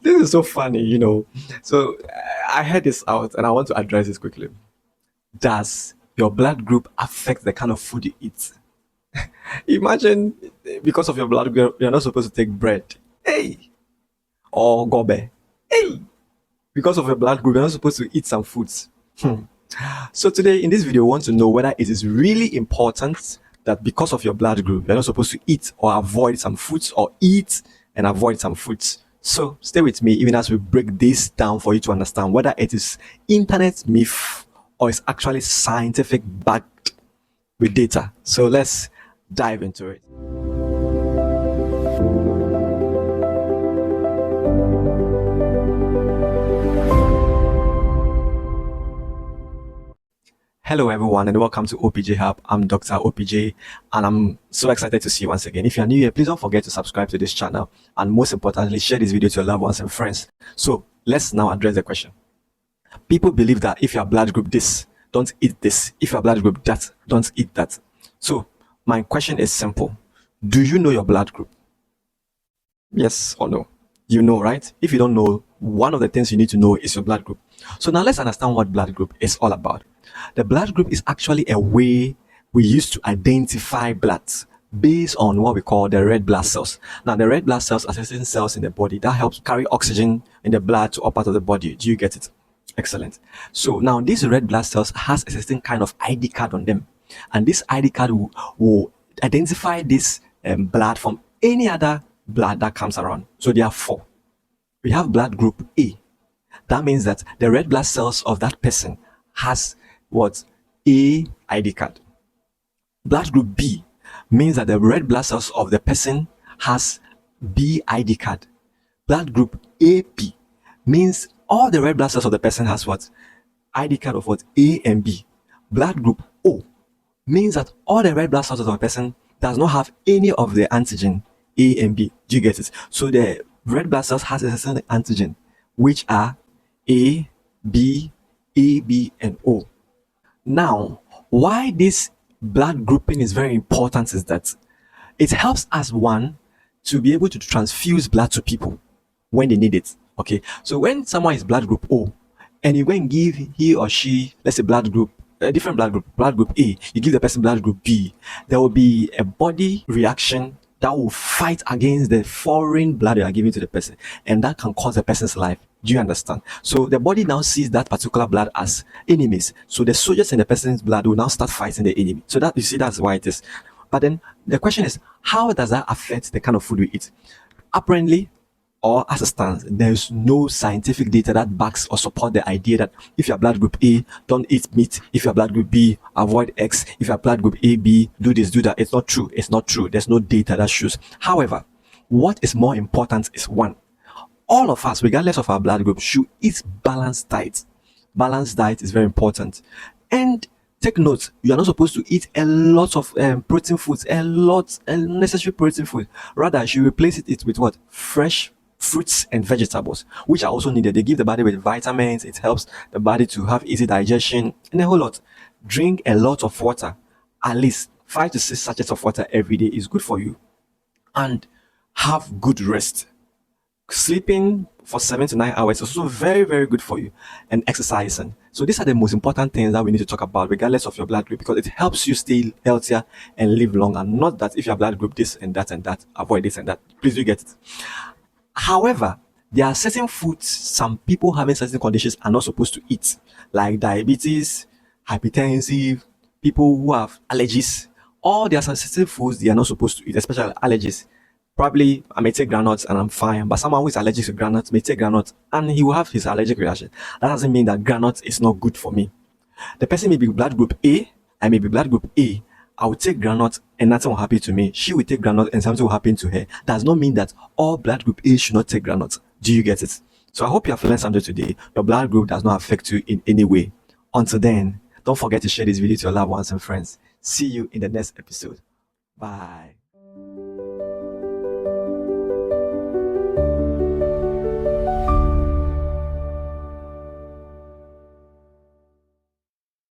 This is so funny. So I heard this out and I want to address this quickly. Does your blood group affect the kind of food you eat? Imagine because of your blood group, you're not supposed to take bread. Hey! Or gobe. Hey! Because of your blood group, you're not supposed to eat some foods. So today in this video, we want to know whether it is really important that because of your blood group, you're not supposed to eat or avoid some foods, or eat and avoid some foods. So stay with me even as we break this down for you to understand whether it is internet myth or it's actually scientific backed with data. So let's dive into it. Hello everyone and welcome to OPJ Hub. I'm Dr. OPJ and I'm so excited to see you once again. If you're new here, please don't forget to subscribe to this channel and most importantly, share this video to your loved ones and friends. So let's now address the question. People believe that if your blood group this, don't eat this. If your blood group that, don't eat that. So my question is simple. Do you know your blood group? Yes or no? You know, right? If you don't know, one of the things you need to know is your blood group. So now let's understand what blood group is all about. The blood group is actually a way we use to identify blood based on what we call the red blood cells. Now, the red blood cells are certain cells in the body that helps carry oxygen in the blood to all parts of the body. Do you get it? Excellent. So now these red blood cells has a certain kind of ID card on them. And this ID card will identify this blood from any other blood that comes around. So there are four. We have blood group A. That means that the red blood cells of that person has what? A ID card. Blood group B means that the red blood cells of the person has B ID card. Blood group AB means all the red blood cells of the person has what? ID card of what? A and B. Blood group O means that all the red blood cells of the person does not have any of the antigen A and B. Do you get it? So the red blood cells has a certain antigen, which are A, B, AB, and O. Now, why this blood grouping is very important is that it helps us, one, to be able to transfuse blood to people when they need it. Okay, so when someone is blood group O and you go and give he or she, let's say blood group, a different blood group A, you give the person blood group B, there will be a body reaction that will fight against the foreign blood you are giving to the person, and that can cause the person's life. Do you understand? So the body now sees that particular blood as enemies. So the soldiers in the person's blood will now start fighting the enemy. So that, you see, that's why it is. But then the question is, how does that affect the kind of food we eat? Apparently, or as it stands, there's no scientific data that backs or support the idea that if you're blood group A, don't eat meat. If you're blood group B, avoid X. If you're blood group AB, do this, do that. It's not true. It's not true. There's no data that shows. However, what is more important is, one, all of us, regardless of our blood group, should eat balanced diet. Balanced diet is very important. And take note, you are not supposed to eat a lot of protein foods, a lot unnecessary protein food. Rather, you should replace it with what? Fresh fruits and vegetables, which are also needed. They give the body with vitamins. It helps the body to have easy digestion and a whole lot. Drink a lot of water. At least 5 to 6 sachets of water every day is good for you. And have good rest. Sleeping for 7 to 9 hours is also very, very good for you, and exercising. So these are the most important things that we need to talk about regardless of your blood group, because it helps you stay healthier and live longer. Not that if your blood group this and that, avoid this and that. Please do get it. However, there are certain foods some people having certain conditions are not supposed to eat, like diabetes, hypertensive, people who have allergies. All there are some certain foods they are not supposed to eat, especially allergies. Probably I may take groundnuts and I'm fine, but someone who is allergic to groundnuts may take groundnuts and he will have his allergic reaction. That doesn't mean that groundnuts is not good for me. The person may be blood group A, I may be blood group A. I will take groundnut and nothing will happen to me. She will take groundnut and something will happen to her. Does not mean that all blood group A should not take groundnut. Do you get it? So I hope you have learned something today. Your blood group does not affect you in any way. Until then, don't forget to share this video to your loved ones and friends. See you in the next episode. Bye.